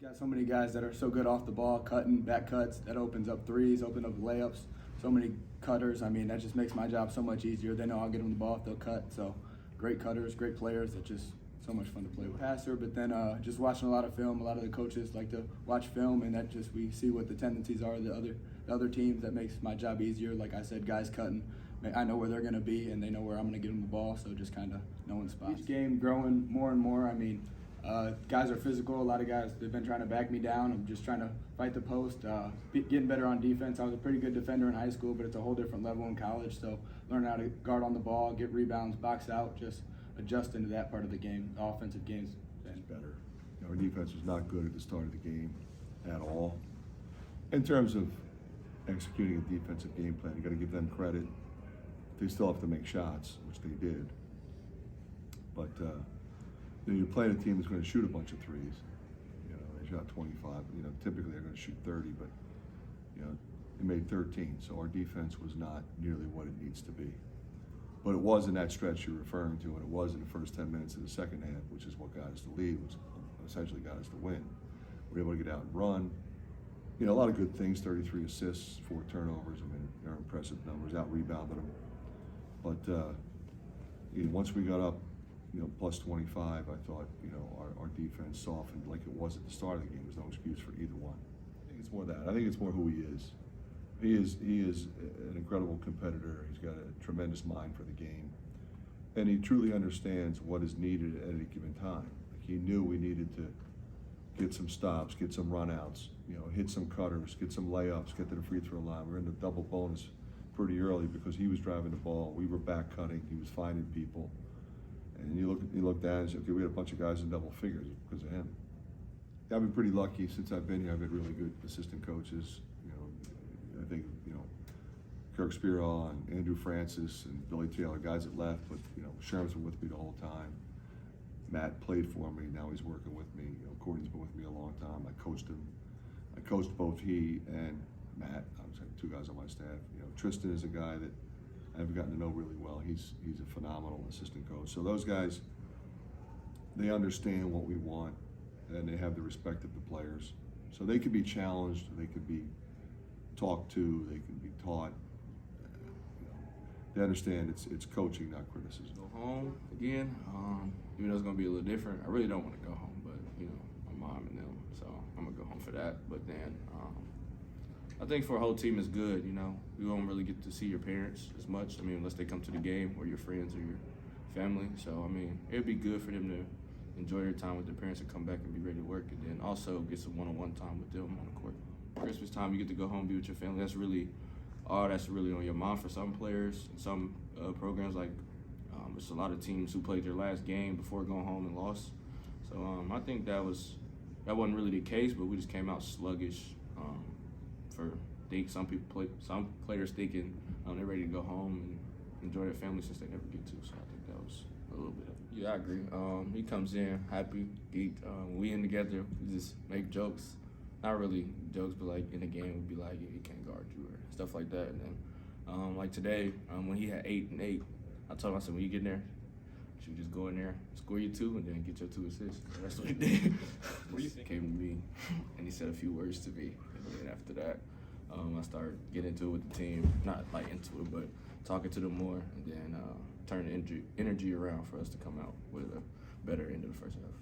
Got so many guys that are so good off the ball, cutting, back cuts, that opens up threes, open up layups, so many cutters. I mean, that just makes my job so much easier. They know I'll get them the ball if they'll cut. So great cutters, great players. It's just so much fun to play with. Passer, but then just watching a lot of film. A lot of the coaches like to watch film, and that just we see what the tendencies are of the other teams. That makes my job easier. Like I said, guys cutting, I know where they're going to be, and they know where I'm going to get them the ball. So just kind of knowing spots. Each game growing more and more. I mean, guys are physical. A lot of guys, they've been trying to back me down. I'm just trying to fight the post, getting better on defense. I was a pretty good defender in high school, but it's a whole different level in college. So learning how to guard on the ball, get rebounds, box out, just adjust into that part of the game. The offensive game's been better. You know, our defense was not good at the start of the game at all. In terms of executing a defensive game plan, you got to give them credit. They still have to make shots, which they did. But you know, you're playing a team that's going to shoot a bunch of threes. You know, they shot 25. You know, typically they're going to shoot 30, but you know, they made 13. So our defense was not nearly what it needs to be. But it was in that stretch you're referring to, and it was in the first 10 minutes of the second half, which is what got us the lead, which essentially got us the win. We were able to get out and run. You know, a lot of good things, 33 assists, 4 turnovers. I mean, they're impressive numbers, out-rebounded them. But you know, once we got up, you know, plus 25, I thought, you know, our defense softened like it was at the start of the game. There's no excuse for either one. I think it's more that. I think it's more who he is. He is an incredible competitor. He's got a tremendous mind for the game, and he truly understands what is needed at any given time. Like, he knew we needed to get some stops, get some runouts, you know, hit some cutters, get some layups, get to the free throw line. We were in the double bonus pretty early because he was driving the ball. We were back cutting. He was finding people, and you look down and say, okay, we had a bunch of guys in double figures because of him. I've been pretty lucky since I've been here. I've had really good assistant coaches. I think, you know, Kirk Spiro and Andrew Francis and Billy Taylor, guys that left, but, you know, Sherman's been with me the whole time. Matt played for me, now he's working with me. You know, Courtney's been with me a long time. I coached him. I coached both he and Matt. I was like 2 guys on my staff. You know, Tristan is a guy that I've gotten to know really well. He's a phenomenal assistant coach. So those guys, they understand what we want, and they have the respect of the players. So they could be challenged, they could be talked to, they can be taught. You know, they understand it's coaching, not criticism. Go home again, even though it's gonna be a little different. I really don't want to go home, but you know, my mom and them, so I'm gonna go home for that. But then I think for a whole team is good. You know, you won't really get to see your parents as much. I mean, unless they come to the game or your friends or your family. So I mean, it'd be good for them to enjoy their time with their parents and come back and be ready to work, and then also get some one-on-one time with them on the court. Christmas time, you get to go home, be with your family. That's really all that's really on your mind for some players. Some programs, like there's a lot of teams who played their last game before going home and lost. So I think that wasn't really the case, but we just came out sluggish. Some players thinking they're ready to go home and enjoy their family since they never get to. So I think that was a little bit of it. Yeah, I agree. He comes in happy, geeked. We in together, we just make jokes. Not really jokes, but like in the game, we'd be like, yeah, he can't guard you or stuff like that. And then, like today, when he had 8 and 8, I told him, I said, when you get in there, you should just go in there, score you 2, and then get your 2 assists. That's what he did. He came to me, and he said a few words to me. And then after that, I started getting into it with the team. Not like into it, but talking to them more, and then turn the energy around for us to come out with a better end of the first half.